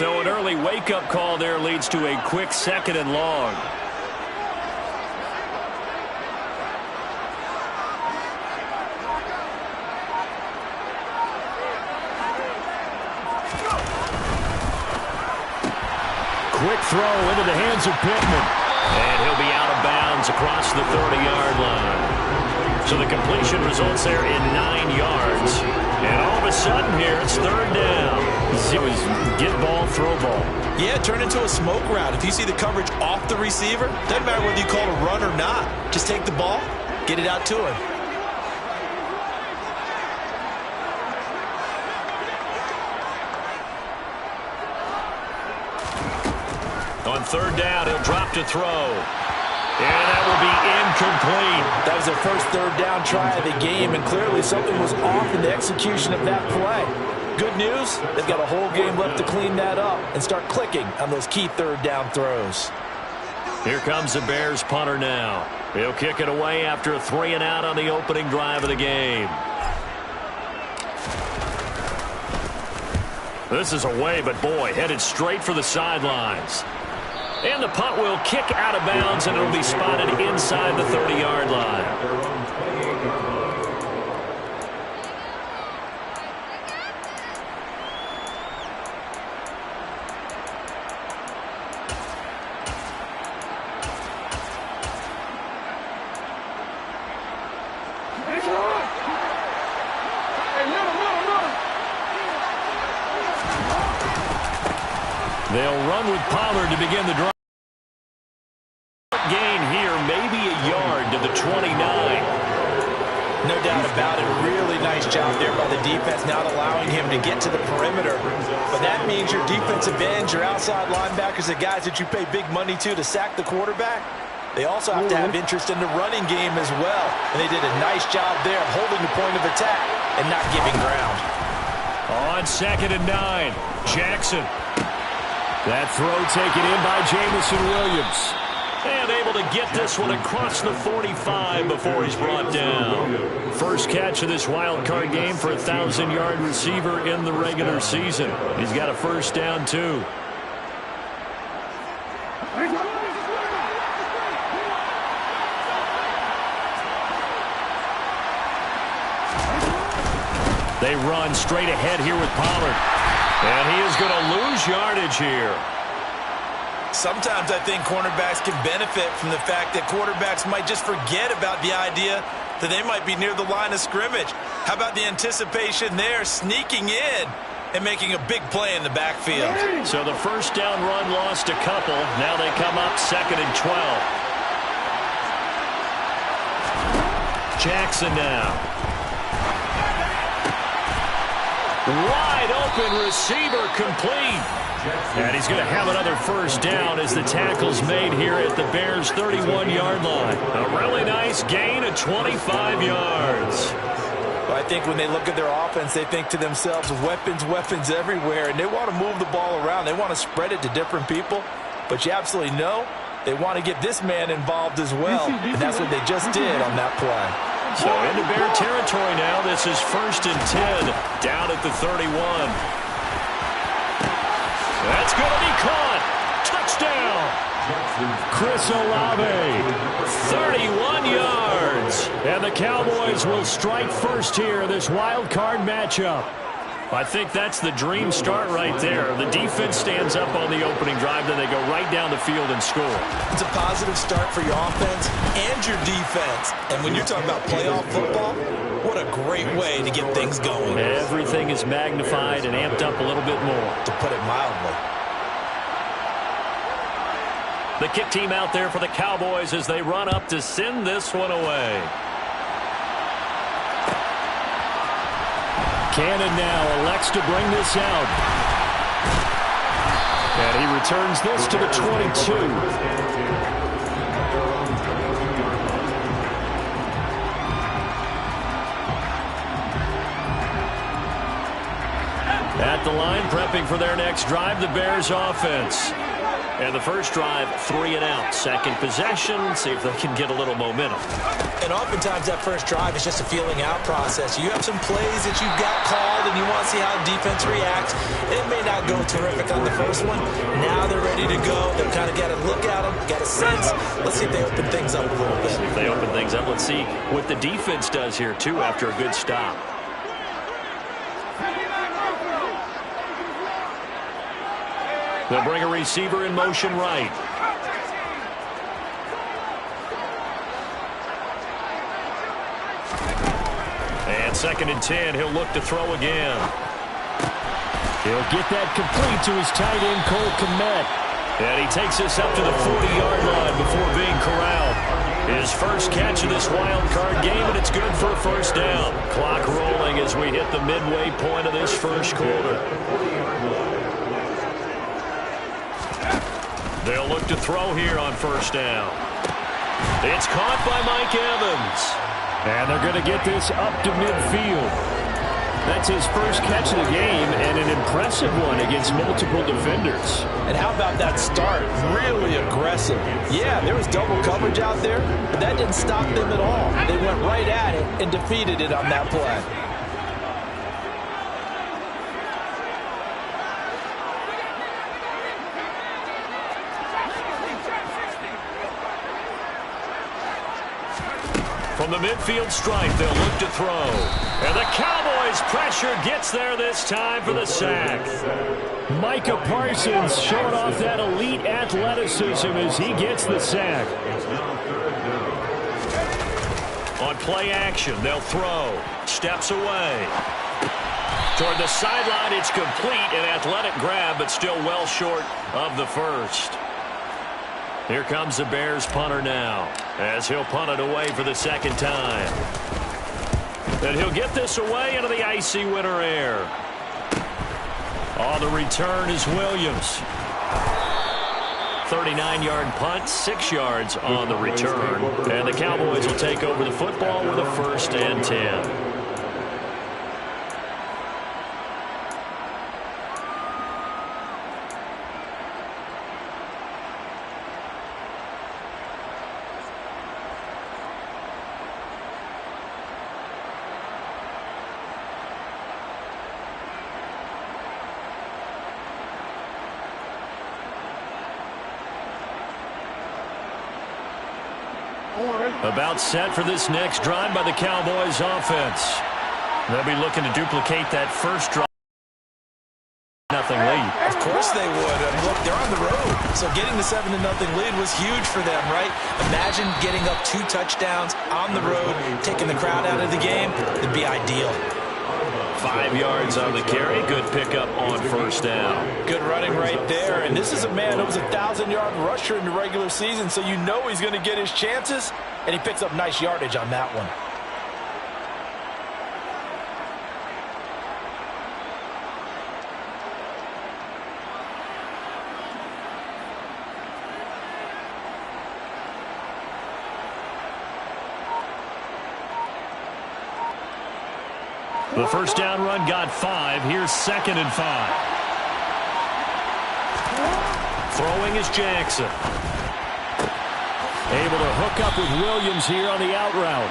So an early wake-up call there leads to a quick 2nd and long. Quick throw into the hands of Pittman. And he'll be out of bounds across the 30-yard line. So the completion results there in 9 yards. And all of a sudden here, it's 3rd down. It was get ball, throw ball. Yeah, turn into a smoke route. If you see the coverage off the receiver, doesn't matter whether you call it a run or not. Just take the ball, get it out to him. On 3rd down, he'll drop to throw. And that will be incomplete. That was their first 3rd down try of the game, and clearly something was off in the execution of that play. Good news, they've got a whole game left to clean that up and start clicking on those key 3rd down throws. Here comes the Bears punter now. He'll kick it away after a 3 and out on the opening drive of the game. This is away, but boy, headed straight for the sidelines. And the punt will kick out of bounds, and it'll be spotted inside the 30-yard line. They'll run with Pollard to begin the drive. Gain here, maybe a yard to the 29. No doubt about it. Really nice job there by the defense, not allowing him to get to the perimeter. But that means your defensive ends, your outside linebackers, the guys that you pay big money to sack the quarterback, they also have to have interest in the running game as well. And they did a nice job there of holding the point of attack and not giving ground. On 2nd and 9, Jackson. That throw taken in by Jamison Williams. And able to get this one across the 45 before he's brought down. First catch of this wild card game for a 1,000-yard receiver in the regular season. He's got a first down, too. They run straight ahead here with Pollard. And he is going to lose yardage here. Sometimes I think cornerbacks can benefit from the fact that quarterbacks might just forget about the idea that they might be near the line of scrimmage. How about the anticipation there, sneaking in and making a big play in the backfield? So the first down run lost a couple. Now they come up 2nd and 12. Jackson now. Wide open receiver, complete. And he's going to have another first down as the tackle's made here at the Bears' 31-yard line. A really nice gain of 25 yards. Well, I think when they look at their offense, they think to themselves, weapons, weapons everywhere, and they want to move the ball around. They want to spread it to different people. But you absolutely know they want to get this man involved as well, and that's what they just did on that play. So into Bear territory now. This is 1st and 10 down at the 31. That's going to be caught. Touchdown. Chris Olave. 31 yards. And the Cowboys will strike first here in this wild card matchup. I think that's the dream start right there. The defense stands up on the opening drive, then they go right down the field and score. It's a positive start for your offense and your defense. And when you're talking about playoff football, what a great way to get things going. Everything is magnified and amped up a little bit more. To put it mildly. The kick team out there for the Cowboys as they run up to send this one away. Cannon now elects to bring this out. And he returns this to the 22. At the line, prepping for their next drive, the Bears offense. And the first drive, 3 and out. Second possession, see if they can get a little momentum. And oftentimes that first drive is just a feeling out process. You have some plays that you've got called and you want to see how defense reacts. It may not go terrific on the first one. Now they're ready to go. They've kind of got to look at them, got a sense. Let's see if they open things up a little bit. See if they open things up. Let's see what the defense does here, too, after a good stop. They'll bring a receiver in motion right. And 2nd and 10, he'll look to throw again. He'll get that complete to his tight end, Cole Kmet. And he takes this up to the 40-yard line before being corralled. His first catch of this wild card game, and it's good for a first down. Clock rolling as we hit the midway point of this first quarter. They'll look to throw here on first down. It's caught by Mike Evans. And they're going to get this up to midfield. That's his first catch of the game, and an impressive one against multiple defenders. And how about that start? Really aggressive. Yeah, there was double coverage out there, but that didn't stop them at all. They went right at it and defeated it on that play. From the midfield stripe, they'll look to throw. And the Cowboys pressure gets there this time for the sack. Micah Parsons showing off that elite athleticism as he gets the sack. On play action, they'll throw. Steps away. Toward the sideline, it's complete. An athletic grab, but still well short of the first. Here comes the Bears punter now, as he'll punt it away for the second time. And he'll get this away into the icy winter air. On the return is Williams. 39-yard punt, 6 yards on the return. And the Cowboys will take over the football with a 1st and 10. About set for this next drive by the Cowboys offense. They'll be looking to duplicate that first drive. Nothing lead. Of course they would. Look, they're on the road, so getting the 7-0 lead was huge for them, right? Imagine getting up 2 touchdowns on the road, taking the crowd out of the game. It'd be ideal. 5 yards on the carry. Good pickup on first down. Good running right there. And this is a man who was a 1,000-yard rusher in the regular season, so you know he's going to get his chances. And he picks up nice yardage on that one. The first down run got 5. Here's 2nd and 5. Throwing is Jackson. Able to hook up with Williams here on the out route.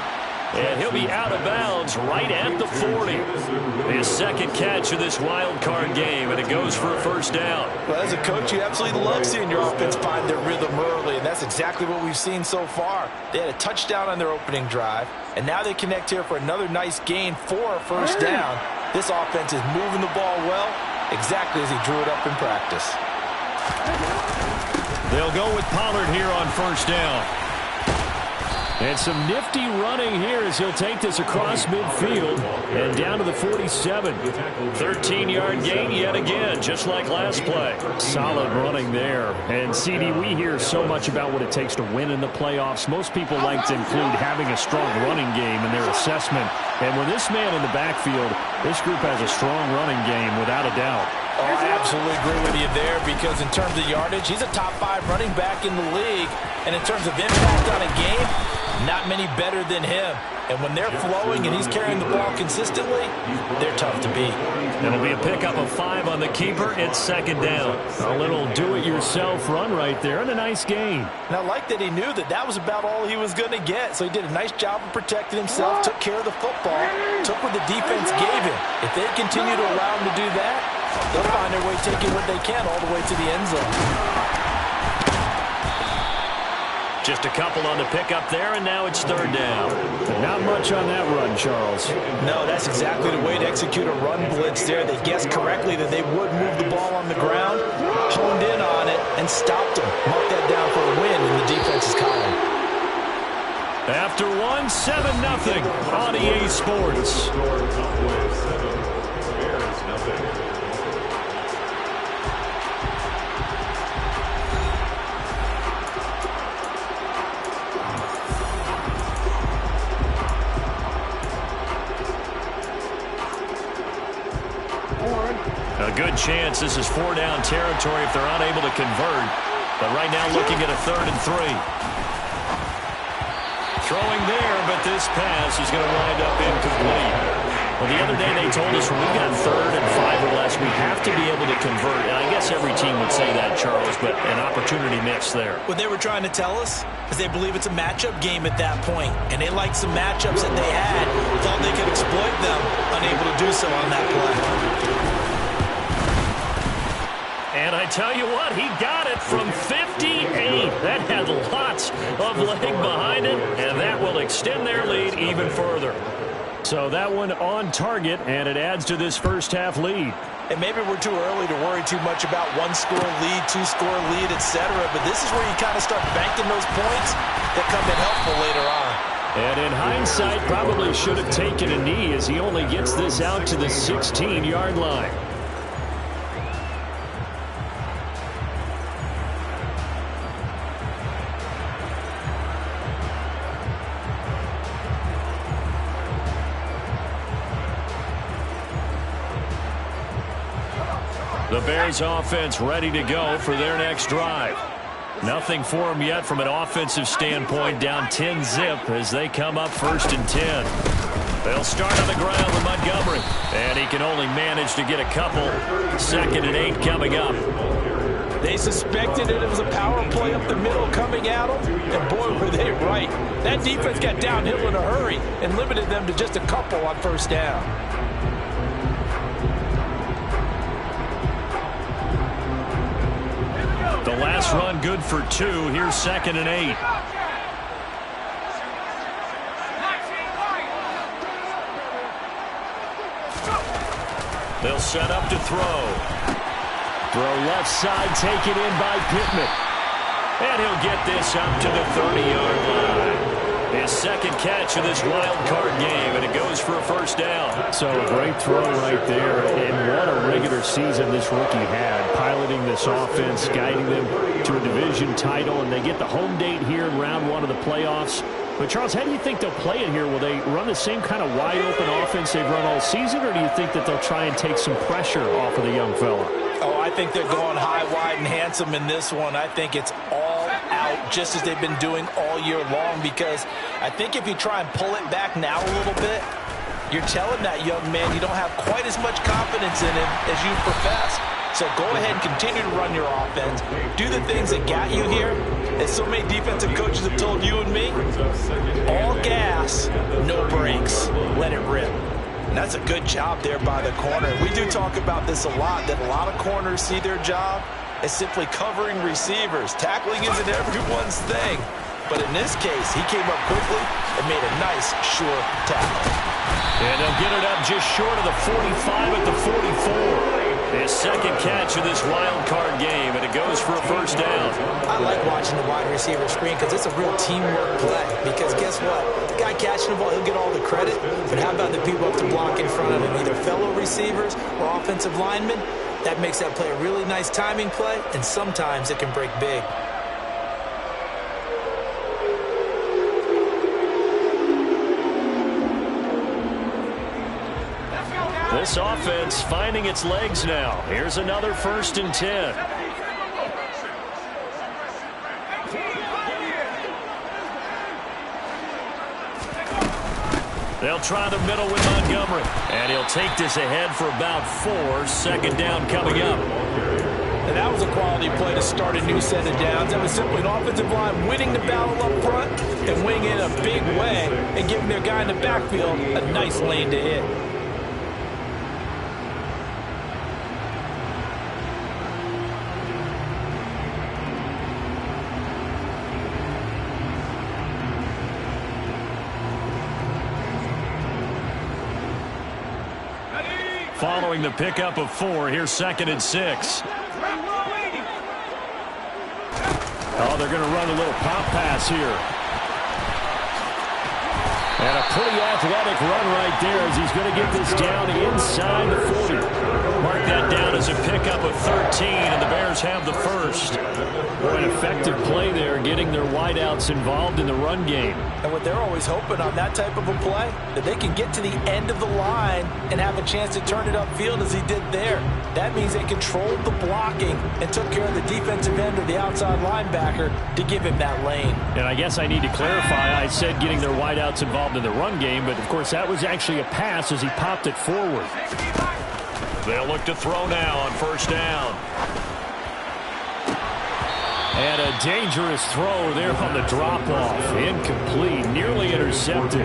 And he'll be out of bounds right at the 40. His second catch of this wild card game, and it goes for a first down. Well, as a coach, you absolutely love seeing your offense find their rhythm early, and that's exactly what we've seen so far. They had a touchdown on their opening drive, and now they connect here for another nice gain for a first down. This offense is moving the ball well, exactly as he drew it up in practice. They'll go with Pollard here on first down. And some nifty running here as he'll take this across midfield and down to the 47. 13-yard gain yet again, just like last play. Solid running there. And, CD, we hear so much about what it takes to win in the playoffs. Most people like to include having a strong running game in their assessment. And with this man in the backfield, this group has a strong running game without a doubt. Oh, I absolutely agree with you there because in terms of yardage, he's a top 5 running back in the league. And in terms of impact on a game, Not many better than him. And when they're flowing and he's carrying the ball consistently, they're tough to beat. It'll be a pickup of 5 on the keeper. It's second down. A little do-it-yourself run right there and a nice gain. And I like that he knew that that was about all he was going to get. So he did a nice job of protecting himself, took care of the football, took what the defense gave him. If they continue to allow him to do that, they'll find their way taking what they can all the way to the end zone. Just a couple on the pickup there, and now it's third down. Not much on that run, Charles. No, that's exactly the way to execute a run blitz there. They guessed correctly that they would move the ball on the ground, honed in on it, and stopped them. Mark that down for a win in the defense's column. After 1, 7-0 on EA Sports. A good chance this is 4-down territory if they're unable to convert. But right now looking at a 3rd and 3. Throwing there, but this pass is going to wind up incomplete. Well, the other day they told us when we got 3rd and 5 or less, we have to be able to convert. And I guess every team would say that, Charles, but an opportunity missed there. What they were trying to tell us is they believe it's a matchup game at that point, and they liked some matchups that they had, thought they could exploit them, unable to do so on that play. And I tell you what, he got it from 58. That had lots of leg behind it, and that will extend their lead even further. So that one on target, and it adds to this first half lead. And maybe we're too early to worry too much about 1-score lead, 2-score lead, etc. But this is where you kind of start banking those points that come in helpful later on. And in hindsight, probably should have taken a knee as he only gets this out to the 16-yard line. The Bears offense ready to go for their next drive. Nothing for them yet from an offensive standpoint, down 10-zip as they come up 1st and 10. They'll start on the ground with Montgomery, and he can only manage to get a couple. 2nd and 8 coming up. They suspected it was a power play up the middle coming at them, and boy, were they right. That defense got downhill in a hurry and limited them to just a couple on 1st down. The last run good for 2. Here's 2nd and 8. They'll set up to throw. Throw left side taken in by Pittman. And he'll get this up to the 30-yard line. His 2nd catch of this wild card game, and it goes for a 1st down. So a great throw right there, and what a regular season this rookie had, piloting this offense, guiding them to a division title, and they get the home date here in round 1 of the playoffs. But, Charles, how do you think they'll play it here? Will they run the same kind of wide-open offense they've run all season, or do you think that they'll try and take some pressure off of the young fella? Oh, I think they're going high, wide, and handsome in this one. I think it's all out just as they've been doing all year long, because I think if you try and pull it back now a little bit, you're telling that young man you don't have quite as much confidence in him as you profess. So go ahead and continue to run your offense. Do the things that got you here. As so many defensive coaches have told you and me, all gas, no brakes. Let it rip. And that's a good job there by the corner. We do talk about this a lot, that a lot of corners see their job as simply covering receivers. Tackling isn't everyone's thing. But in this case, he came up quickly and made a nice, sure tackle. And they'll get it up just short of the 45 at the 44. His 2nd catch of this wild card game, and it goes for a 1st down. I like watching the wide receiver screen because it's a real teamwork play. Because guess what? The guy catching the ball, he'll get all the credit. But how about the people up to block in front of him, either fellow receivers or offensive linemen? That makes that play a really nice timing play, and sometimes it can break big. This offense finding its legs now. Here's another 1st and 10. They'll try the middle with Montgomery. And he'll take this ahead for about 4. Second down coming up. And that was a quality play to start a new set of downs. That was simply an offensive line winning the battle up front and winning it in a big way and giving their guy in the backfield a nice lane to hit. Following the pickup of 4, here's 2nd and 6. Oh, they're going to run a little pop pass here. And a pretty athletic run right there as he's going to get this down inside the 40. Mark that down as a pickup of 13, and the Bears have the first. Boy, an effective play there, getting their wideouts involved in the run game. And what they're always hoping on that type of a play, that they can get to the end of the line and have a chance to turn it upfield as he did there. That means they controlled the blocking and took care of the defensive end or the outside linebacker to give him that lane. And I guess I need to clarify, I said getting their wideouts involved in the run game, but of course that was actually a pass as he popped it forward. They'll look to throw now on 1st down. And a dangerous throw there on the drop-off. Incomplete, nearly intercepted.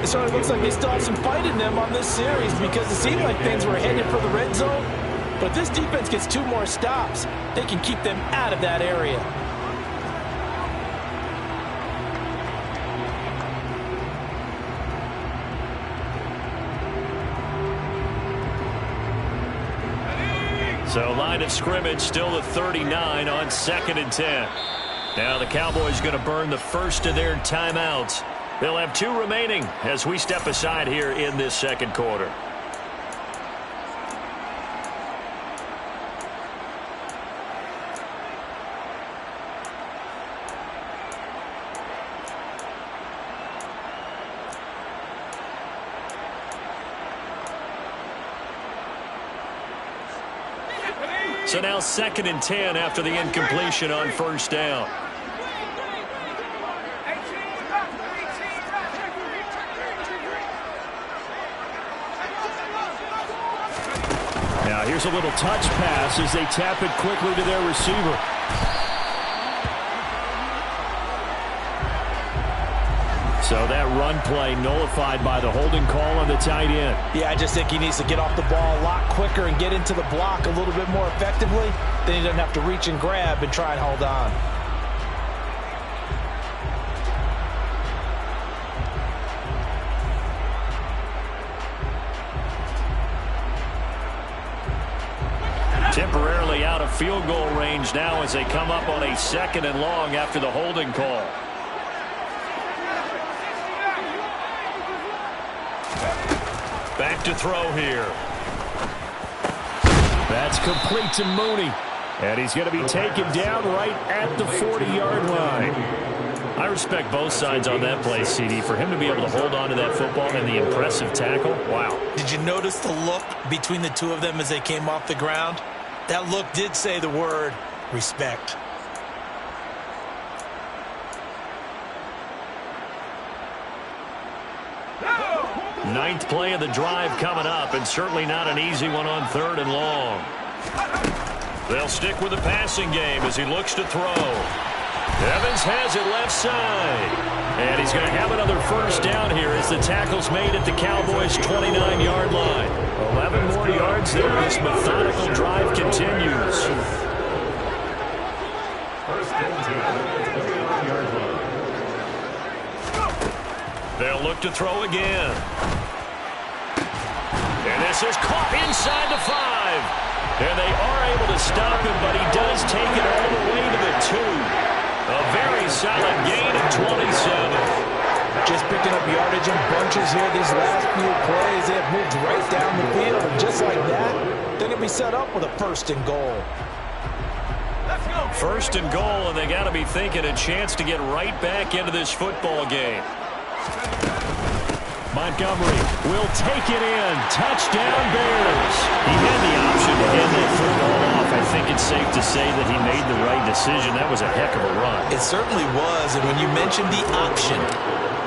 It sort of looks like they still have some fight in them on this series because it seemed like things were headed for the red zone. But this defense gets 2 more stops. They can keep them out of that area. So line of scrimmage still the 39 on 2nd and 10. Now the Cowboys going to burn the first of their timeouts. They'll have 2 remaining as we step aside here in this 2nd quarter. So now 2nd and 10 after the incompletion on 1st down. Now here's a little touch pass as they tap it quickly to their receiver. So that run play nullified by the holding call on the tight end. Yeah, I just think he needs to get off the ball a lot quicker and get into the block a little bit more effectively. Then he doesn't have to reach and grab and try and hold on. Temporarily out of field goal range now as they come up on a 2nd and long after the holding call. Back to throw here. That's complete to Mooney. And he's going to be taken down right at the 40-yard line. I respect both sides on that play, CD. For him to be able to hold on to that football and the impressive tackle, wow. Did you notice the look between the 2 of them as they came off the ground? That look did say the word respect. Ninth play of the drive coming up, and certainly not an easy one on 3rd and long. They'll stick with the passing game as he looks to throw. Evans has it left side. And he's going to have another 1st down here as the tackle's made at the Cowboys' 29-yard line. 11 more yards there. This methodical drive continues. They'll look to throw again. And this is caught inside the 5. And they are able to stop him, but he does take it all the way to the 2. A very solid gain of 27. Just picking up yardage in bunches here these last few plays. They have moved right down the field, and just like that, they're going to be set up with a 1st and goal. 1st and goal, and they got to be thinking a chance to get right back into this football game. Montgomery will take it in. Touchdown, Bears. He had the option to hand that football off. I think it's safe to say that he made the right decision. That was a heck of a run. It certainly was, and when you mentioned the option,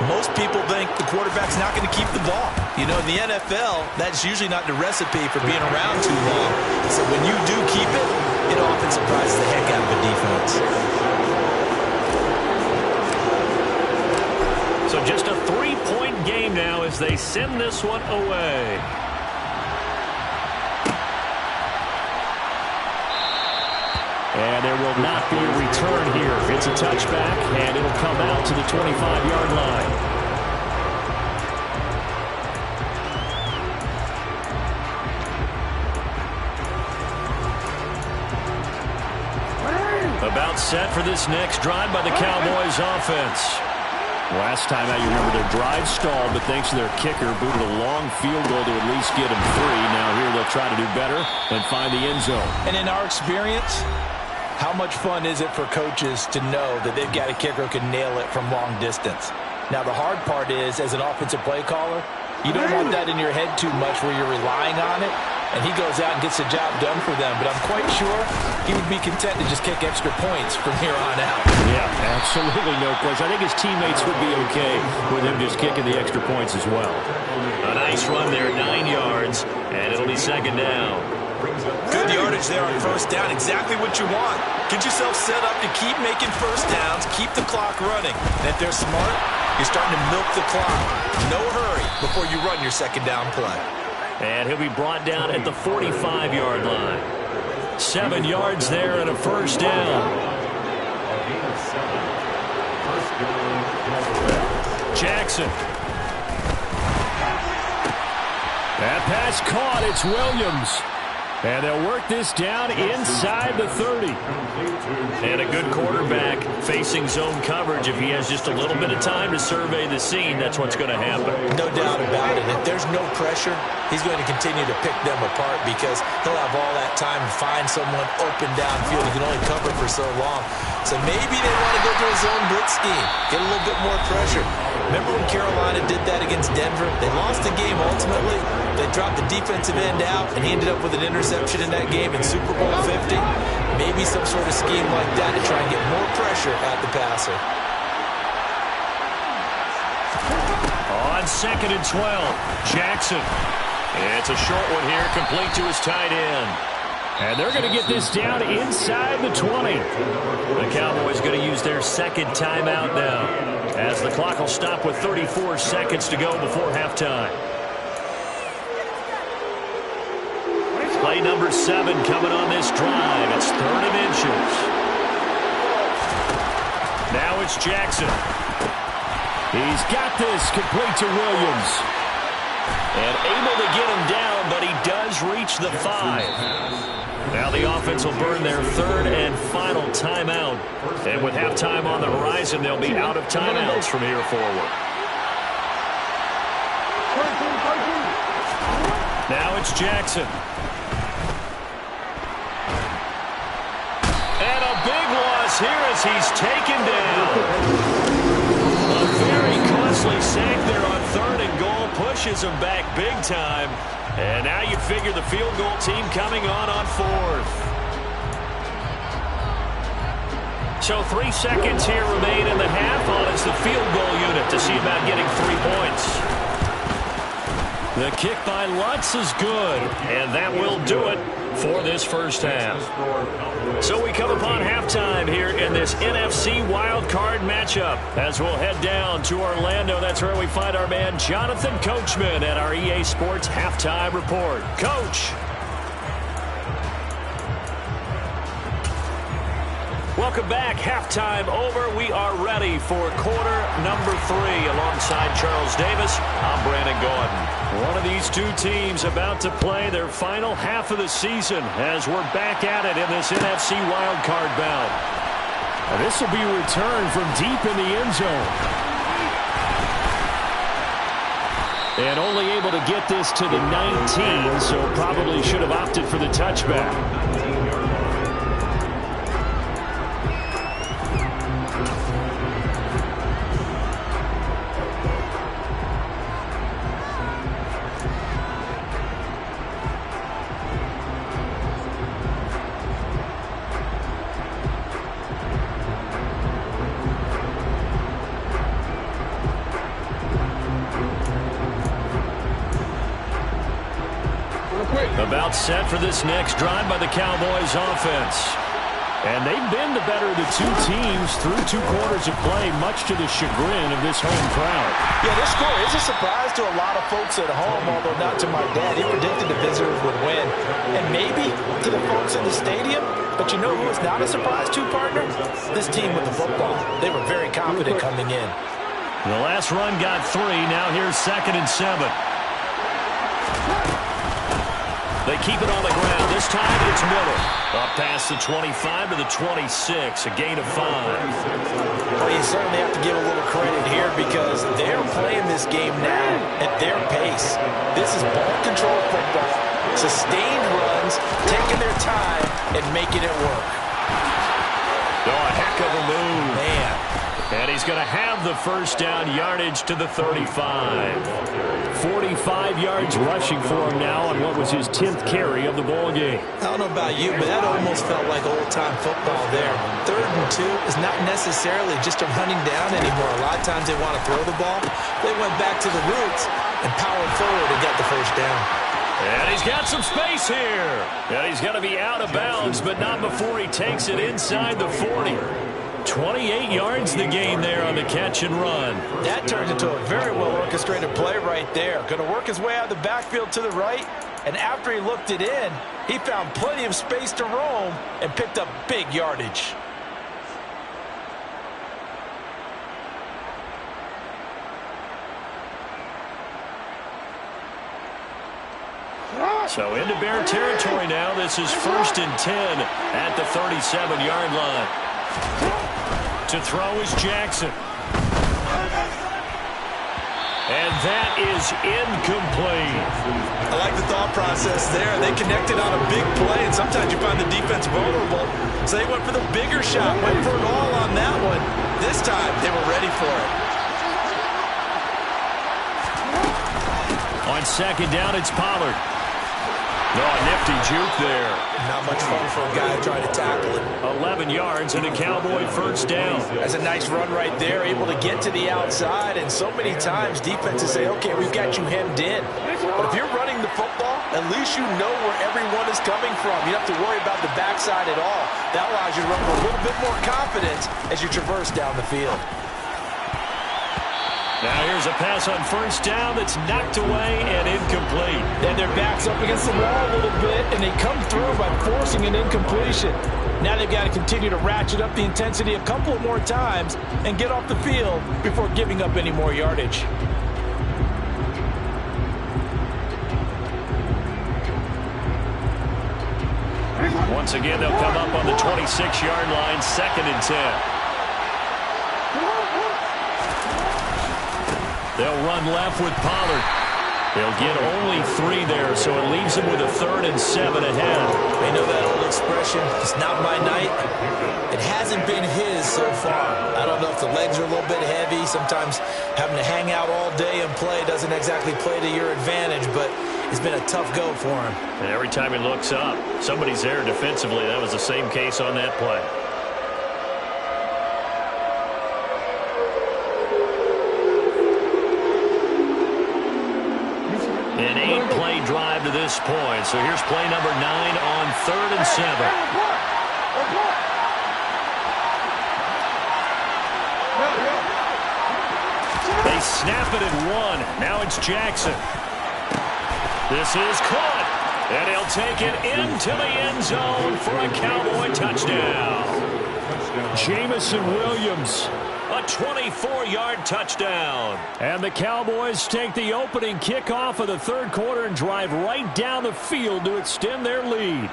Most people think the quarterback's not going to keep the ball. You know, in the NFL, that's usually not the recipe for being around too long. So when you do keep it, it often surprises the heck out of a defense. So just a 3-point game now as they send this one away. And there will not be a return here. It's a touchback, and it'll come out to the 25-yard line. About set for this next drive by the Cowboys offense. Last time out, you remember their drive stalled, but thanks to their kicker, booted a long field goal to at least get them 3. Now here they'll try to do better and find the end zone. And in our experience, how much fun is it for coaches to know that they've got a kicker who can nail it from long distance? Now, the hard part is, as an offensive play caller, you don't want that in your head too much where you're relying on it, and he goes out and gets the job done for them. But I'm quite sure he would be content to just kick extra points from here on out. Yeah, absolutely no question. I think his teammates would be okay with him just kicking the extra points as well. A nice run there, 9 yards, and it'll be second down. Good yardage there on first down. Exactly what you want. Get yourself set up to keep making first downs, keep the clock running. And if they're smart, you're starting to milk the clock. No hurry before you run your second down play. And he'll be brought down at the 45-yard line. 7 yards there and a first down. Jackson. That pass caught. It's Williams. And they'll work this down inside the 30. And a good quarterback facing zone coverage. If he has just a little bit of time to survey the scene, that's what's going to happen. No doubt about it. If there's no pressure, he's going to continue to pick them apart because he'll have all that time to find someone open downfield. He can only cover for so long. So maybe they want to go to a zone blitz scheme, get a little bit more pressure. Remember when Carolina did that against Denver? They lost the game ultimately. They dropped the defensive end out, and he ended up with an interception in that game in Super Bowl 50. Maybe some sort of scheme like that to try and get more pressure at the passer. On 2nd and 12, Jackson. It's a short one here, complete to his tight end. And they're going to get this down inside the 20. The Cowboys going to use their second timeout now, as the clock will stop with 34 seconds to go before halftime. Play number 7 coming on this drive. It's 3rd and inches. Now it's Jackson. He's got this complete to Williams. And able to get him down, but he does reach the 5. Now the offense will burn their 3rd and final timeout. And with halftime on the horizon, they'll be out of timeouts from here forward. Now it's Jackson. And a big loss here as he's taken down. A very costly sack there on 3rd and goal. Pushes him back big time. And now you figure the field goal team coming on 4th. So 3 seconds here remain in the half on as the field goal unit to see about getting 3 points. The kick by Lutz is good, and that will do it for this first half. So we come upon halftime here in this NFC wildcard matchup as we'll head down to Orlando. That's where we find our man Jonathan Coachman at our EA Sports Halftime Report. Coach. Welcome back. Halftime over. We are ready for quarter number 3. Alongside Charles Davis, I'm Brandon Gordon. One of these two teams about to play their final half of the season as we're back at it in this NFC wildcard bout. This will be a return from deep in the end zone. And only able to get this to the 19, so probably should have opted for the touchback. About set for this next drive by the Cowboys offense. And they've been the better of the two teams through 2 quarters of play, much to the chagrin of this home crowd. Yeah, this score is a surprise to a lot of folks at home, although not to my dad. He predicted the visitors would win. And maybe to the folks in the stadium. But you know who is not a surprise to, partner? This team with the football. They were very confident coming in. The last run got 3. Now here's 2nd and 7. They keep it on the ground. This time it's Miller. Up past the 25 to the 26. A gain of 5. Well, you certainly have to give a little credit here because they're playing this game now at their pace. This is ball control football, sustained runs, taking their time and making it work. Oh, a heck of a move. Man. And he's going to have the first down yardage to the 35. 45 yards rushing for him now on what was his 10th carry of the ball game. I don't know about you, but that almost felt like old-time football there. 3rd and 2 is not necessarily just a running down anymore. A lot of times they want to throw the ball. They went back to the roots and powered forward and got the first down. And he's got some space here. And he's going to be out of bounds, but not before he takes it inside the 40. 28 yards the gain there on the catch and run. That turned into a very well-orchestrated play right there. Going to work his way out of the backfield to the right, and after he looked it in, he found plenty of space to roam and picked up big yardage. So into Bear territory now. This is 1st and 10 at the 37-yard line. To throw is Jackson. And that is incomplete. I like the thought process there. They connected on a big play, and sometimes you find the defense vulnerable. So they went for the bigger shot, went for it all on that one. This time, they were ready for it. On 2nd down, it's Pollard. Oh, a nifty juke there. Not much fun for a guy trying to tackle it. 11 yards and a Cowboy first down. That's a nice run right there, able to get to the outside. And so many times defenses say, okay, we've got you hemmed in. But if you're running the football, at least you know where everyone is coming from. You don't have to worry about the backside at all. That allows you to run with a little bit more confidence as you traverse down the field. Now here's a pass on first down that's knocked away and incomplete. And their back's up against the wall a little bit, and they come through by forcing an incompletion. Now they've got to continue to ratchet up the intensity a couple more times and get off the field before giving up any more yardage. Once again, they'll come up on the 26-yard line, 2nd and 10. They'll run left with Pollard. They'll get only 3 there, so it leaves them with a 3rd and 7 ahead. You know that old expression, it's not my night. It hasn't been his so far. I don't know if the legs are a little bit heavy. Sometimes having to hang out all day and play doesn't exactly play to your advantage, but it's been a tough go for him. And every time he looks up, somebody's there defensively. That was the same case on that play. An 8-play drive to this point. So here's play number 9 on 3rd and 7. They snap it at 1. Now it's Jackson. This is caught. And he'll take it into the end zone for a Cowboy touchdown. Jamison Williams. A 24-yard touchdown. And the Cowboys take the opening kickoff of the 3rd quarter and drive right down the field to extend their lead.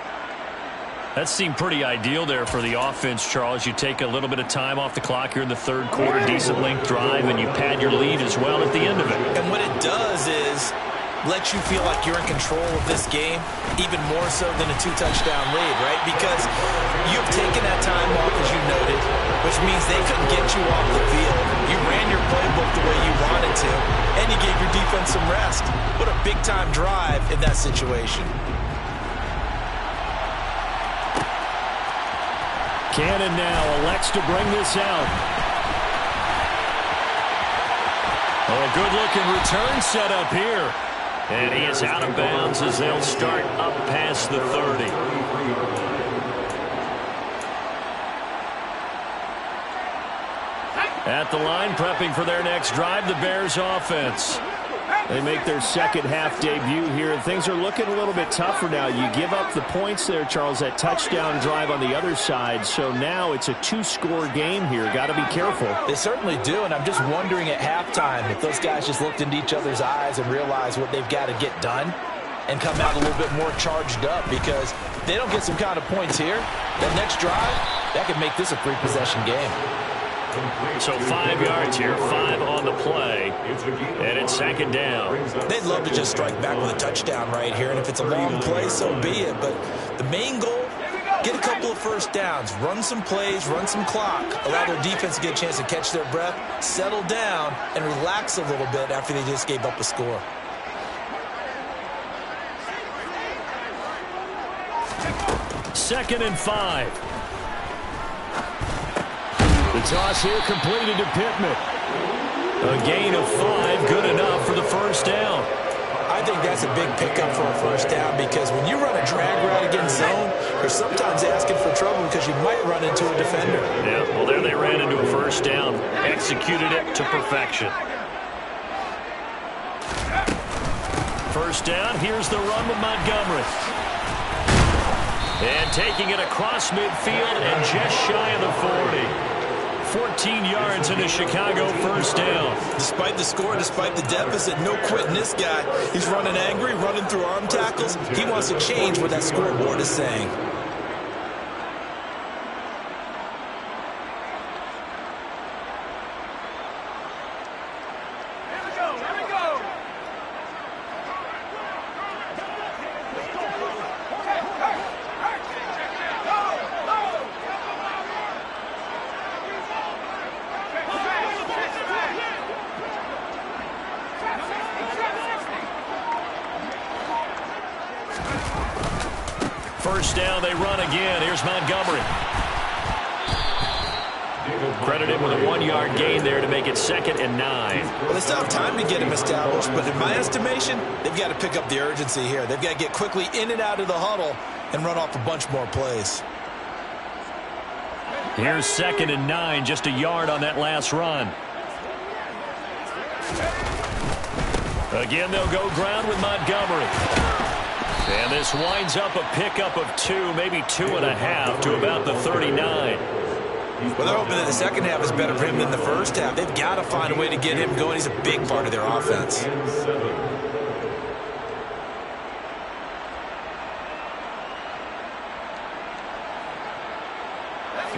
That seemed pretty ideal there for the offense, Charles. You take a little bit of time off the clock here in the 3rd quarter, decent length drive, and you pad your lead as well at the end of it. And what it does is let you feel like you're in control of this game, even more so than a 2-touchdown lead, right? Because you've taken that time off, as you noted, which means they couldn't get you off the field. You ran your playbook the way you wanted to, and you gave your defense some rest. What a big-time drive in that situation. Cannon now elects to bring this out. Oh, a good-looking return set up here. And he is out of bounds as they'll start up past the 30. At the line, prepping for their next drive, the Bears offense. They make their second half debut here, and things are looking a little bit tougher now. You give up the points there, Charles, that touchdown drive on the other side. So now it's a two-score game here. Got to be careful. They certainly do, and I'm just wondering at halftime if those guys just looked into each other's eyes and realized what they've got to get done and come out a little bit more charged up, because if they don't get some kind of points here, that next drive, that could make this a three-possession game. So 5 yards here, 5 on the play, and it's second down. They'd love to just strike back with a touchdown right here, and if it's a long play, so be it. But the main goal, get a couple of first downs, run some plays, run some clock, allow their defense to get a chance to catch their breath, settle down, and relax a little bit after they just gave up a score. Second and 5. The toss here completed to Pittman. A gain of 5, good enough for the first down. I think that's a big pickup for a first down, because when you run a drag route against zone, you're sometimes asking for trouble because you might run into a defender. Yeah, well, there they ran into a first down, executed it to perfection. First down, here's the run with Montgomery. And taking it across midfield and just shy of the 40. 14 yards in a Chicago first down. Despite the score, despite the deficit, no quitting this guy. He's running angry, running through arm tackles. He wants to change what that scoreboard is saying. First down, they run again. Here's Montgomery. Credited with a 1-yard gain there to make it second and 9. Well, they still have time to get him established, but in my estimation, they've got to pick up the urgency here. They've got to get quickly in and out of the huddle and run off a bunch more plays. Here's second and 9, just a yard on that last run. Again, they'll go ground with Montgomery. And this winds up a pickup of 2, maybe 2.5 to about the 39. Well, they're hoping that the second half is better for him than the first half. They've got to find a way to get him going. He's a big part of their offense.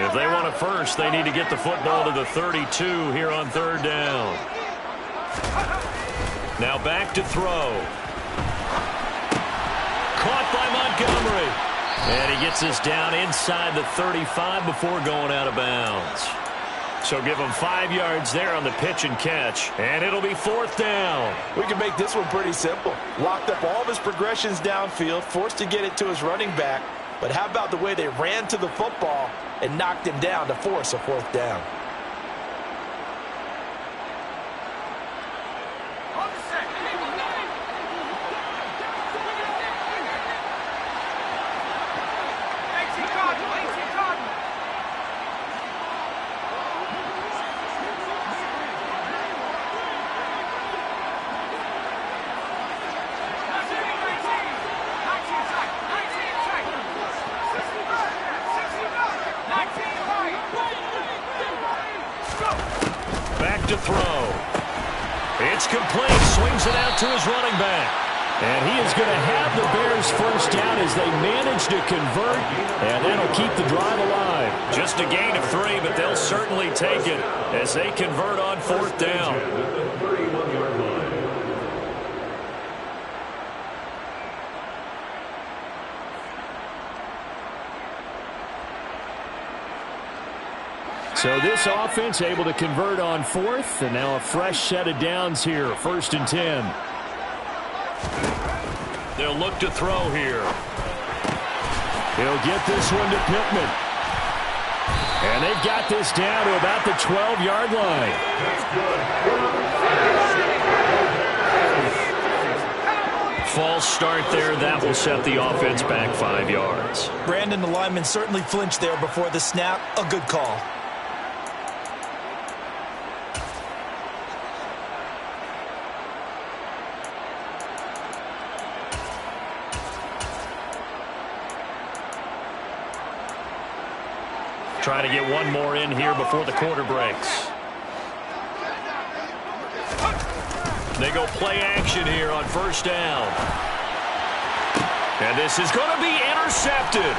If they want a first, they need to get the football to the 32 here on third down. Now back to throw. Caught by Montgomery. And he gets this down inside the 35 before going out of bounds. So give him 5 yards there on the pitch and catch. And it'll be fourth down. We can make this one pretty simple. Locked up all of his progressions downfield, forced to get it to his running back. But how about the way they ran to the football and knocked him down to force a fourth down? To throw. It's complete. Swings it out to his running back. And he is going to have the Bears first down as they manage to convert. And that'll keep the drive alive. Just a gain of 3, but they'll certainly take it as they convert on fourth down. So this offense able to convert on fourth, and now a fresh set of downs here, first and 10. They'll look to throw here. He'll get this one to Pittman. And they've got this down to about the 12-yard line. false start there. That will set the offense back 5 yards. Brandon, the lineman certainly flinched there before the snap. A good call. Try to get one more in here before the quarter breaks. They go play action here on first down. And this is going to be intercepted.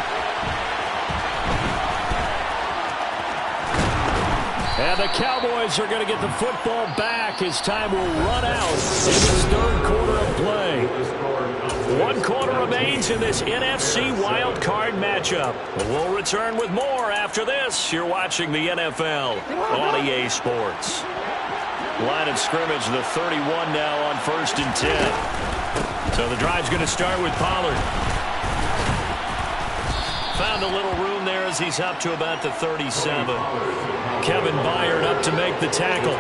And the Cowboys are going to get the football back as time will run out in this third quarter of play. 1 quarter remains in this NFC wild card matchup. We'll return with more after this. You're watching the NFL on EA Sports. Line of scrimmage, the 31 now on 1st and 10. So the drive's going to start with Pollard. Found a little room there as he's up to about the 37. Kevin Byard up to make the tackle.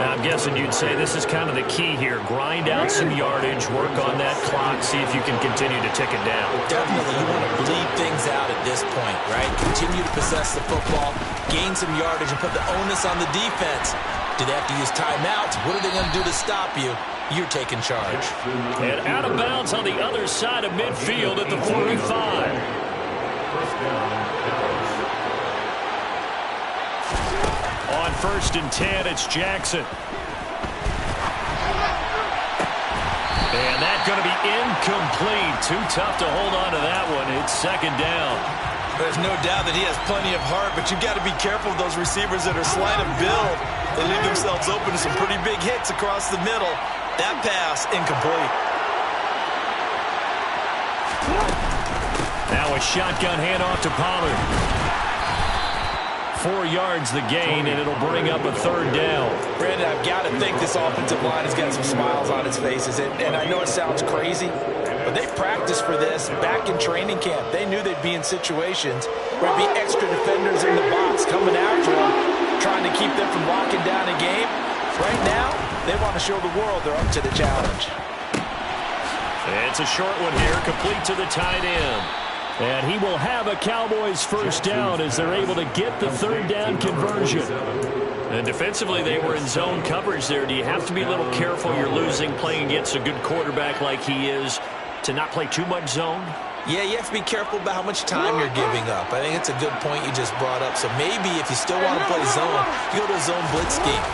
Now, I'm guessing you'd say this is kind of the key here. Grind out some yardage, work on that clock, see if you can continue to tick it down. Definitely, you want to bleed things out at this point, right? Continue to possess the football, gain some yardage, and put the onus on the defense. Do they have to use timeouts? What are they going to do to stop you? You're taking charge. And out of bounds on the other side of midfield at the 45. On 1st and 10, it's Jackson. And that's going to be incomplete. Too tough to hold on to that one. It's 2nd down. There's no doubt that he has plenty of heart, but you've got to be careful of those receivers that are slight of build. They leave themselves open to some pretty big hits across the middle. That pass, incomplete. Now a shotgun handoff to Pollard. 4 yards the gain, and it'll bring up a 3rd down. Brandon, I've got to think this offensive line has got some smiles on its faces. And I know it sounds crazy, but they practiced for this back in training camp. They knew they'd be in situations where there'd be extra defenders in the box coming after them, trying to keep them from locking down a game. Right now, they want to show the world they're up to the challenge. It's a short one here, complete to the tight end. And he will have a Cowboys 1st down as they're able to get the 3rd down conversion. And defensively, they were in zone coverage there. Do you have to be a little careful? You're losing, playing against a good quarterback like he is, to not play too much zone? Yeah, you have to be careful about how much time you're giving up. I think it's a good point you just brought up. So maybe if you still want to play zone, you go to a zone blitz scheme.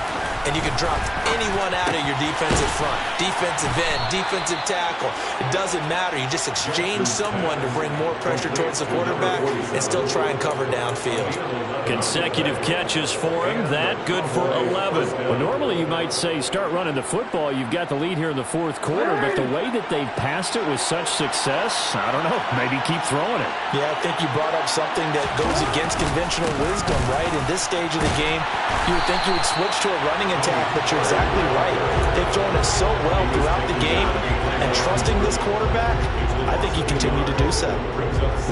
And you can drop anyone out of your defensive front, defensive end, defensive tackle. It doesn't matter. You just exchange someone to bring more pressure towards the quarterback and still try and cover downfield. Consecutive catches for him. That good for 11. Well, normally you might say start running the football. You've got the lead here in the 4th quarter, but the way that they've passed it with such success, I don't know, maybe keep throwing it. Yeah, I think you brought up something that goes against conventional wisdom, right? In this stage of the game, you would think you would switch to a running attack, but you're exactly right. They've thrown it so well throughout the game, and trusting this quarterback, I think you continue to do so.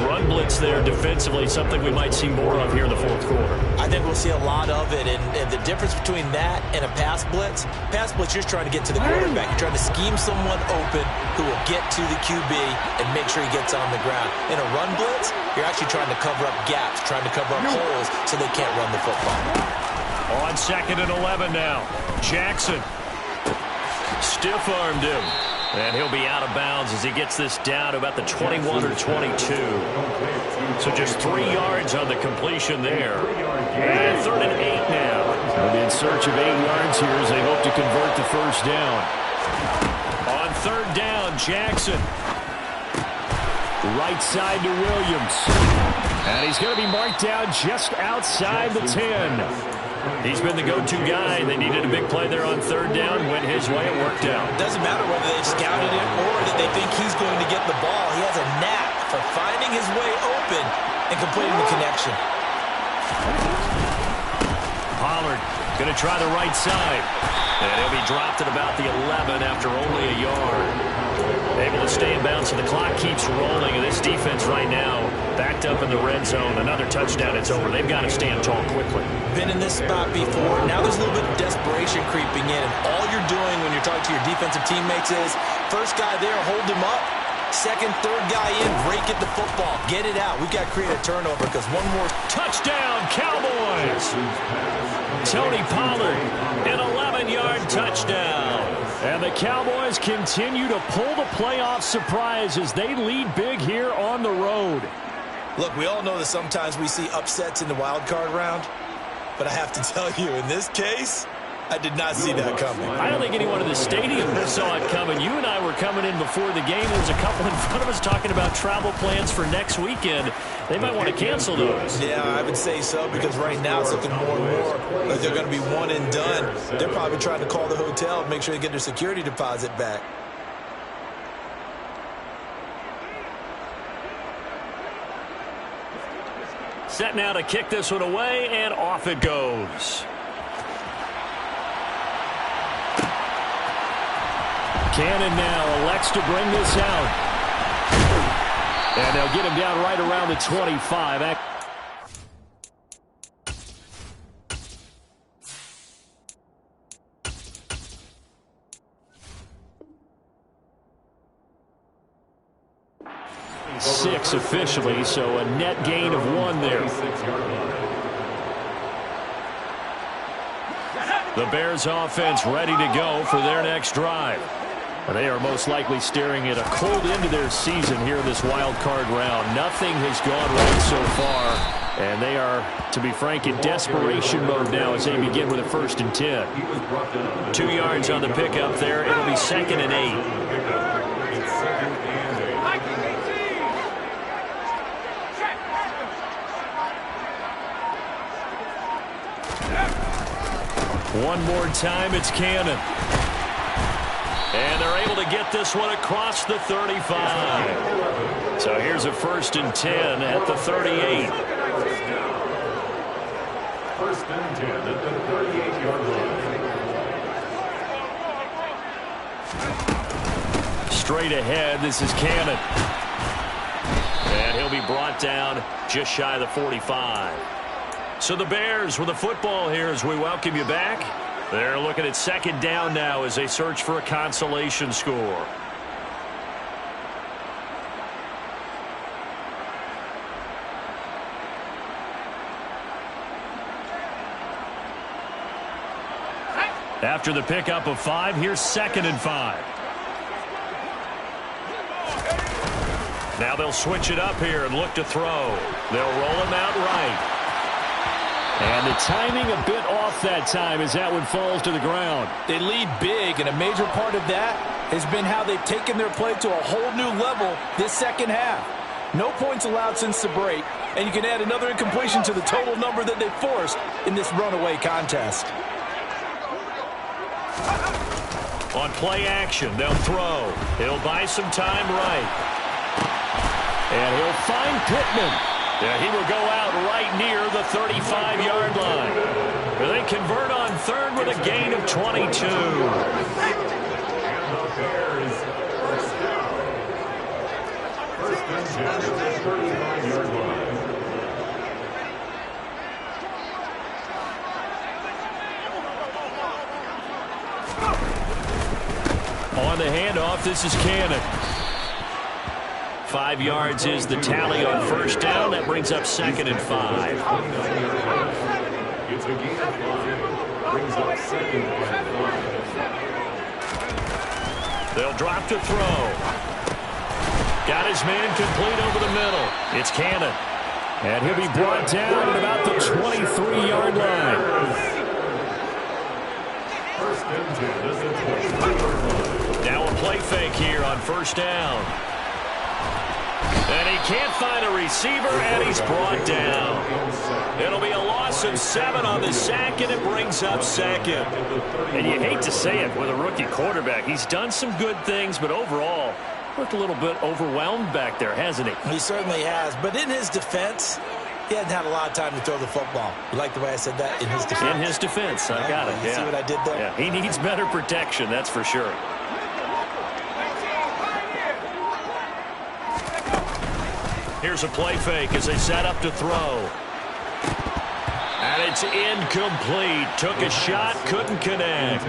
Run blitz there defensively, something we might see more of here in the 4th quarter. I think we'll see a lot of it, and the difference between that and a pass blitz, you're trying to get to the quarterback. You're trying to scheme someone open who will get to the QB and make sure he gets on the ground. In a run blitz, you're actually trying to cover up gaps, trying to cover up holes so they can't run the football. On 2nd and 11 now. Jackson stiff-armed him. And he'll be out of bounds as he gets this down to about the 21 or 22. So just 3 yards on the completion there. And 3rd and 8 now. They'll be in search of 8 yards here as they hope to convert the 1st down. On 3rd down, Jackson. Right side to Williams. And he's going to be marked down just outside the 10. He's been the go-to guy. They needed a big play there on 3rd down. Went his way. It worked out. Doesn't matter whether they've scouted it or that they think he's going to get the ball. He has a knack for finding his way open and completing the connection. Pollard going to try the right side. And he'll be dropped at about the 11 after only a yard. Able to stay in bounds, so the clock keeps rolling. And this defense right now Backed up in the red zone. Another touchdown, it's over. They've got to stand tall quickly. Been in this spot before. Now there's a little bit of desperation creeping in. And all you're doing when you're talking to your defensive teammates is, first guy there, hold him up. Second, third guy in, rake at the football. Get it out. We've got to create a turnover because one more. Touchdown, Cowboys! Tony Pollard, an 11-yard touchdown. And the Cowboys continue to pull the playoff surprise as they lead big here on the road. Look, we all know that sometimes we see upsets in the wild card round, but I have to tell you, in this case, I did not see that coming. I don't think anyone in the stadium saw it coming. You and I were coming in before the game. There was a couple in front of us talking about travel plans for next weekend. They might want to cancel those. Yeah, I would say so, because right now it's looking more and more like they're going to be one and done. They're probably trying to call the hotel, make sure they get their security deposit back. Set now to kick this one away, and off it goes. Cannon now elects to bring this out. And they'll get him down right around the 25. Six officially, so a net gain of 1 there. The Bears offense ready to go for their next drive. They are most likely staring at a cold end to their season here in this wild card round. Nothing has gone right so far, and they are, to be frank, in desperation mode now as they begin with a 1st and 10. 2 yards on the pickup there. It'll be 2nd and 8. One more time, it's Cannon. And they're able to get this one across the 35. So here's a 1st and 10 at the 38. 1st and 10 at the 38-yard line. Straight ahead, this is Cannon. And he'll be brought down just shy of the 45. So the Bears with the football here as we welcome you back. They're looking at 2nd down now as they search for a consolation score. After the pickup of 5, here's 2nd and 5. Now they'll switch it up here and look to throw. They'll roll him out right. And the timing a bit off that time as that one falls to the ground. They lead big, and a major part of that has been how they've taken their play to a whole new level this second half. No points allowed since the break, and you can add another incompletion to the total number that they forced in this runaway contest. On play action, they'll throw. He'll buy some time right. And he'll find Pittman. Yeah, he will go out right near the 35-yard line. They convert on 3rd with a gain of 22. And the Bears 1st down. 1st and 10 at the 35-yard line. On the handoff, this is Cannon. 5 yards is the tally on 1st down. That brings up 2nd and 5. It's a gain of 5. Brings up 2nd and 5. They'll drop to throw. Got his man complete over the middle. It's Cannon. And he'll be brought down at about the 23-yard line. 1st and 10 is the 23-yard line. Now a play fake here on 1st down. And he can't find a receiver, and he's brought down. It'll be a loss of 7 on the sack, and it brings up 2nd. And you hate to say it with a rookie quarterback. He's done some good things, but overall, looked a little bit overwhelmed back there, hasn't he? He certainly has. But in his defense, he hadn't had a lot of time to throw the football. You like the way I said that? In his defense. In his defense. I got it. You see what I did there? Yeah, he needs better protection, that's for sure. Here's a play fake as they set up to throw. And it's incomplete. Took a shot, couldn't connect.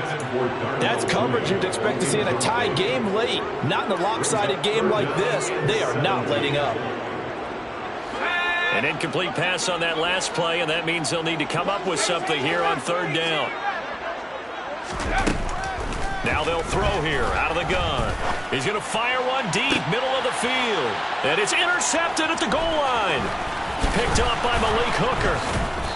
That's coverage you'd expect to see in a tie game late. Not in a lopsided game like this. They are not letting up. An incomplete pass on that last play, and that means they'll need to come up with something here on third down. Now they'll throw here out of the gun. He's going to fire one deep, middle of the field. And it's intercepted at the goal line. Picked up by Malik Hooker.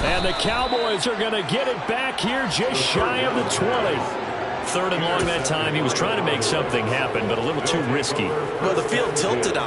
And the Cowboys are going to get it back here just shy of the 20. Third and long that time. He was trying to make something happen, but a little too risky. Well, the field tilted on